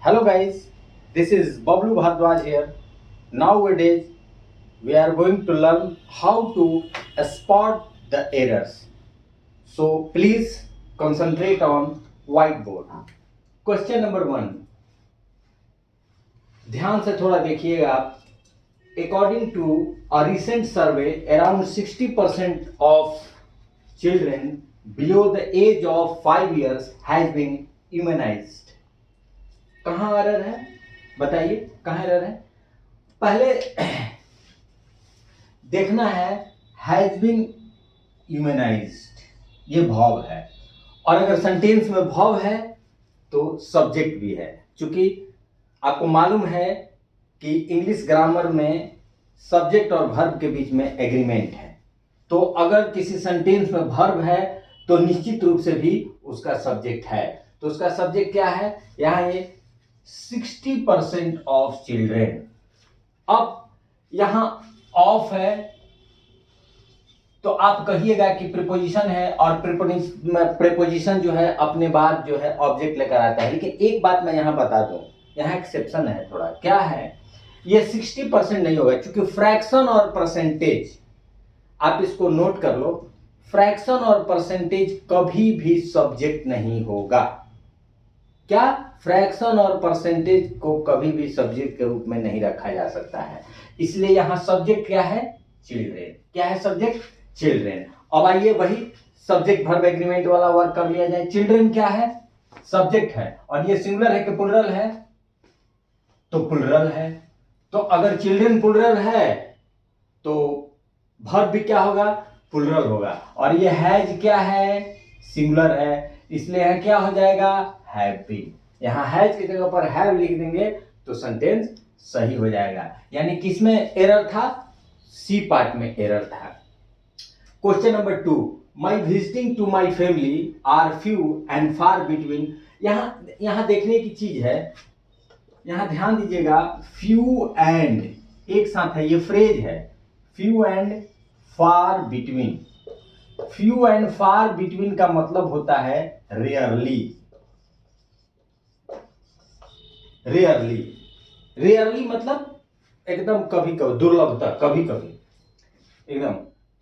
Hello guys, this is Bablu Bhardwaj here. Nowadays, we are going to learn how to spot the errors. So please concentrate on whiteboard. Question number 1. ध्यान से थोड़ा देखिएगा आप. According to a recent survey, around 60% of children below the age of 5 years has been immunized. कहाँ error है बताइए, कहाँ error है? पहले देखना है हैज बीन इम्यूनाइज्ड, ये भॉव है, और अगर सेंटेंस में भॉव है तो सब्जेक्ट भी है. क्योंकि आपको मालूम है कि इंग्लिश ग्रामर में सब्जेक्ट और वर्ब के बीच में एग्रीमेंट है. तो अगर किसी सेंटेंस में वर्ब है तो निश्चित रूप से भी उसका सब्जेक्ट है. तो उसका सब्जेक्ट क्या है? यहाँ ये 60% ऑफ चिल्ड्रेन. अब यहां ऑफ है तो आप कहिएगा कि प्रीपोजिशन है, और प्रीपोजिशन जो है अपने बाद जो है ऑब्जेक्ट लेकर आता है. लेकिन एक बात मैं यहां बता दूं, यहां एक्सेप्शन है थोड़ा. क्या है? ये 60% नहीं होगा, क्योंकि फ्रैक्शन और परसेंटेज, आप इसको नोट कर लो, फ्रैक्शन और परसेंटेज कभी भी सब्जेक्ट नहीं होगा. क्या? फ्रैक्शन और परसेंटेज को कभी भी सब्जेक्ट के रूप में नहीं रखा जा सकता है. इसलिए यहां सब्जेक्ट क्या है? चिल्ड्रेन. क्या है सब्जेक्ट? चिल्ड्रेन. अब आइए वही सब्जेक्ट वर्ब एग्रीमेंट वाला वर्क कर लिया जाए. चिल्ड्रेन क्या है? सब्जेक्ट है, और ये सिंगुलर है कि प्लुरल है? तो प्लुरल है. तो अगर चिल्ड्रेन प्लुरल है तो वर्ब भी क्या होगा? प्लुरल होगा. और ये हैज क्या है? सिंगुलर है, इसलिए यहां क्या हो जाएगा? Have been. यहां हैज की जगह पर हैव लिख देंगे तो सेंटेंस सही हो जाएगा. यानी किसमें एरर था? सी पार्ट में एरर था. Question number 2. My visiting to my family are few and far between. यहां देखने की चीज है, यहां ध्यान दीजिएगा. फ्यू एंड एक साथ है, ये फ्रेज है. Few and far between. Few and far between का मतलब होता है रेयरली. रेयरली, रेयरली मतलब एकदम कभी कभी, दुर्लभता, कभी कभी एकदम.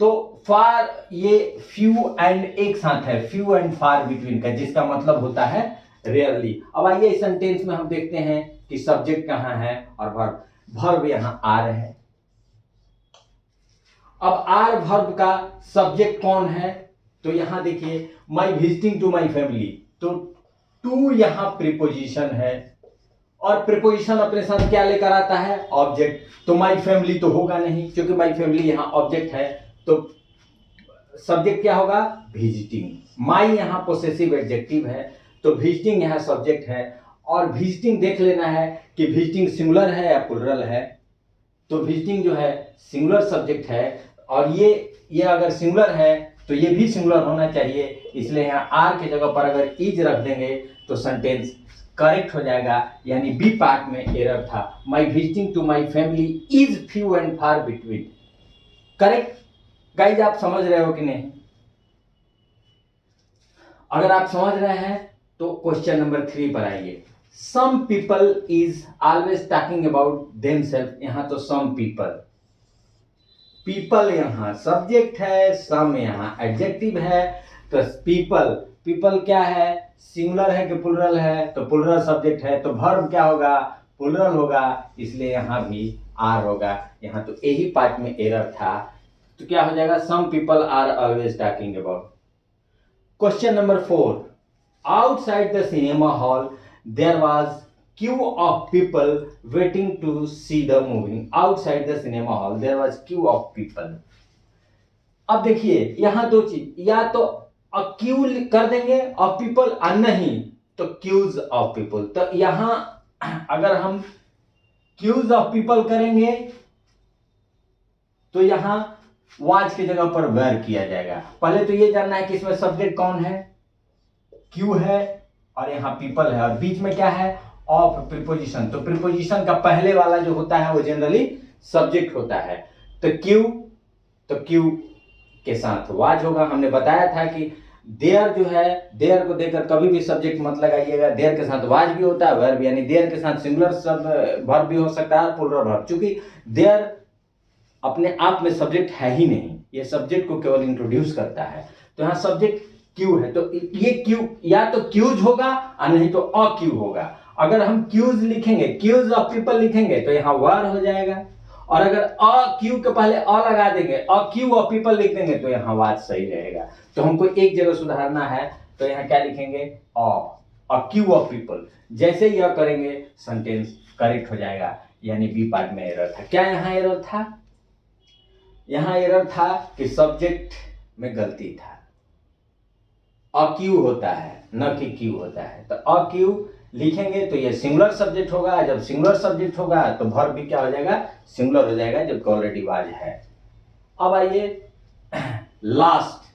तो फार, ये फ्यू एंड एक साथ है, फ्यू एंड फार बिटवीन का, जिसका मतलब होता है रेयरली. अब आइए इस सेंटेंस में हम देखते हैं कि सब्जेक्ट कहां है और वर्ब. वर्ब यहां आर है. अब आर वर्ब का सब्जेक्ट कौन है? तो यहां देखिए, माई विजिटिंग टू माई फैमिली, तो टू यहां प्रीपोजिशन है, और प्रीपोजिशन अपने साथ क्या लेकर आता है? ऑब्जेक्ट. तो माई फैमिली तो होगा नहीं, क्योंकि माई फैमिली यहां ऑब्जेक्ट है. तो सब्जेक्ट क्या होगा? विजिटिंग. माई यहां पोसेसिव एडजेक्टिव है, तो विजिटिंग यहां सब्जेक्ट है. और विजिटिंग देख लेना है कि विजिटिंग सिंगुलर है या प्लुरल है. तो विजिटिंग जो है सिंगुलर सब्जेक्ट है, और ये अगर सिंगुलर है तो ये भी सिंगुलर होना चाहिए. इसलिए यहाँ आर के जगह पर अगर इज रख देंगे तो सेंटेंस करेक्ट हो जाएगा. यानी बी पार्ट में एरर था. My visiting to my family is few and far between. Correct guys? आप समझ रहे हो कि नहीं? अगर आप समझ रहे हैं तो क्वेश्चन नंबर 3 पर आइए. Some people is always talking about themselves. यहां तो सम पीपल, पीपल यहां सब्जेक्ट है, सम यहां एडजेक्टिव है. तो पीपल, पीपल क्या है? सिंगुलर है कि प्लुरल है? तो प्लुरल सब्जेक्ट है, तो वर्ब क्या होगा? प्लुरल होगा. इसलिए यहां भी आर होगा. यहां तो यही पार्ट में एरर था. तो क्या हो जाएगा? Some people are always talking about. Question number 4. Outside the cinema hall there was queue of people waiting to see the movie. Outside the cinema hall there was queue of people. अब देखिए यहां दो चीज, या तो Q कर देंगे और पीपल, नहीं तो क्यूज ऑफ पीपल. तो यहां अगर हम क्यूज ऑफ पीपल करेंगे तो यहां वाज की जगह पर वेयर किया जाएगा. पहले तो ये जानना है कि इसमें सब्जेक्ट कौन है? क्यू है, और यहां पीपल है, और बीच में क्या है? Of preposition. तो प्रीपोजिशन का पहले वाला जो होता है वो जनरली सब्जेक्ट होता है. तो क्यू के साथ वाज होगा. हमने बताया था कि देयर जो है, देयर को देकर कभी भी सब्जेक्ट मत लगाइएगा। देयर के साथ वाज भी होता है, वर्ब, यानी देयर के साथ सिंगुलर सब वर्ब भी हो सकता है, प्लूरल वर्ब। चूंकि देयर अपने आप में सब्जेक्ट है ही नहीं, ये सब्जेक्ट को केवल इंट्रोड्यूस करता है। तो यहाँ सब्जेक्ट क्यू है, तो ये क्यू या तो क्यूज होगा और नहीं तो अक्यू होगा। अगर हम क्यूज लिखेंगे, क्यूज ऑफ पीपल लिखेंगे तो यहाँ वर हो जाएगा, और अगर अ क्यू के पहले अ लगा देंगे, अ क्यू ऑफ पीपल लिख देंगे तो यहाँ वाद सही रहेगा। तो हमको एक जगह सुधारना है, तो यहाँ क्या लिखेंगे, अ क्यू ऑफ पीपल। जैसे ही यह करेंगे सेंटेंस करेक्ट हो जाएगा, यानी बी पार्ट में एरर था। क्या यहाँ एरर था? यहाँ एरर था कि सब्जेक्ट में गलती था, अक्यू होता है न कि क्यू होता है। तो अक्यू लिखेंगे तो ये सिंगुलर सब्जेक्ट होगा, जब सिंगुलर सब्जेक्ट होगा तो वर्ब भी क्या हो जाएगा, सिंगुलर हो जाएगा, जबकि ऑलरेडी वाज है। अब आइए last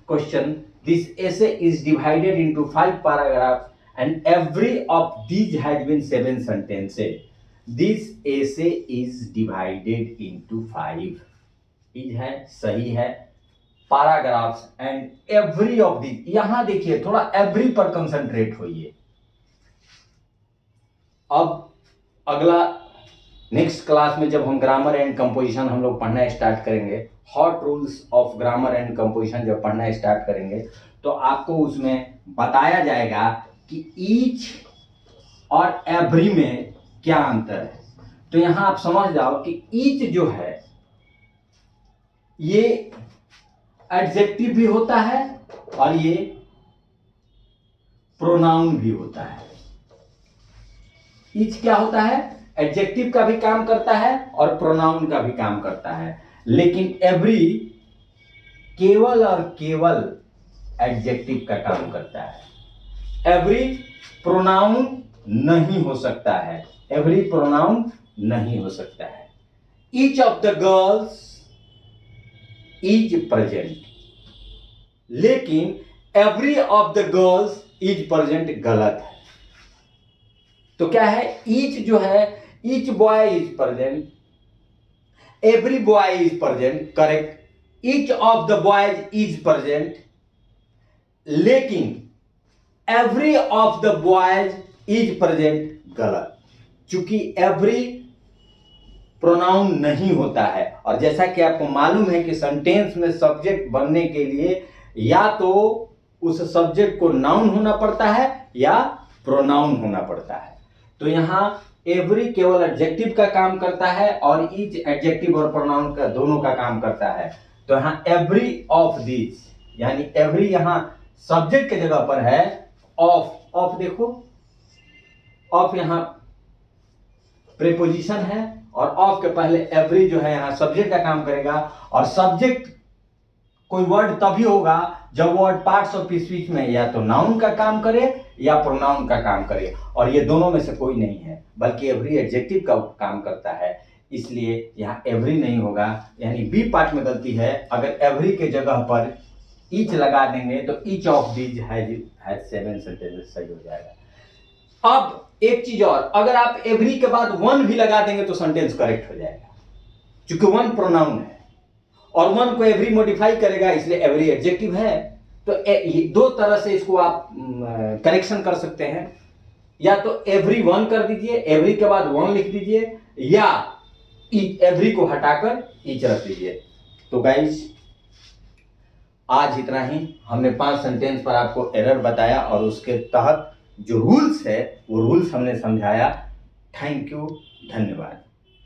question. This essay is divided into 5 paragraph and every of these has been 7 sentences. This essay is divided into 5, is है, सही है, paragraphs and every of these. यहां देखिए थोड़ा एवरी पर कंसंट्रेट होइए। अब अगला नेक्स्ट क्लास में जब हम ग्रामर एंड कंपोजिशन हम लोग पढ़ना स्टार्ट करेंगे, hot rules of grammar and composition जब पढ़ना स्टार्ट करेंगे, तो आपको उसमें बताया जाएगा कि ईच और एवरी में क्या अंतर है। तो यहां आप समझ जाओ कि ईच जो है ये एडजेक्टिव भी होता है और ये प्रोनाउन भी होता है। ईच क्या होता है, एडजेक्टिव का भी काम करता है और प्रोनाउन का भी काम करता है, लेकिन एवरी केवल और केवल एडजेक्टिव का काम करता है। एवरी प्रोनाउन नहीं हो सकता है, एवरी प्रोनाउन नहीं हो सकता है। Each of the girls is present, लेकिन every of the girls is present गलत है। तो क्या है, ईच जो है, each boy is present, every boy is present, correct. Each of the boys is present, लेकिन every of the boys is present, गलत। चूंकि एवरी प्रोनाउन नहीं होता है, और जैसा कि आपको मालूम है कि सेंटेंस में सब्जेक्ट बनने के लिए या तो उस सब्जेक्ट को नाउन होना पड़ता है या प्रोनाउन होना पड़ता है। तो यहां एवरी केवल एडजेक्टिव का काम करता है और ईच एडजेक्टिव और प्रोनाउन का दोनों का काम करता है। तो यहां एवरी ऑफ दिस, यानी एवरी यहां सब्जेक्ट के जगह पर है, ऑफ देखो, ऑफ यहां प्रीपोजिशन है और ऑफ के पहले एवरी जो है यहां सब्जेक्ट का काम करेगा। और सब्जेक्ट कोई वर्ड तभी होगा जब वर्ड पार्ट्स ऑफ स्पीच में या तो नाउन का काम करे या प्रोनाउन का काम करे, और ये दोनों में से कोई नहीं है, बल्कि एवरी एडजेक्टिव का काम करता है। इसलिए यहां एवरी नहीं होगा, यानी बी पार्ट में गलती है। अगर एवरी के जगह पर ईच लगा देंगे तो each of these has 7 sentences सही हो जाएगा। अब एक चीज और, अगर आप एवरी के बाद वन भी लगा देंगे तो सेंटेंस करेक्ट हो जाएगा, क्योंकि वन प्रोनाउन है और वन को एवरी मॉडिफाई करेगा, इसलिए एवरी एडजेक्टिव है। तो दो तरह से इसको आप करेक्शन कर सकते हैं, या तो एवरी वन कर दीजिए, एवरी के बाद वन लिख दीजिए, या एवरी को हटाकर ईच रख दीजिए। तो गाइस आज इतना ही, हमने 5 सेंटेंस पर आपको एरर बताया और उसके तहत जो रूल्स है वो रूल्स हमने समझाया। थैंक यू, धन्यवाद।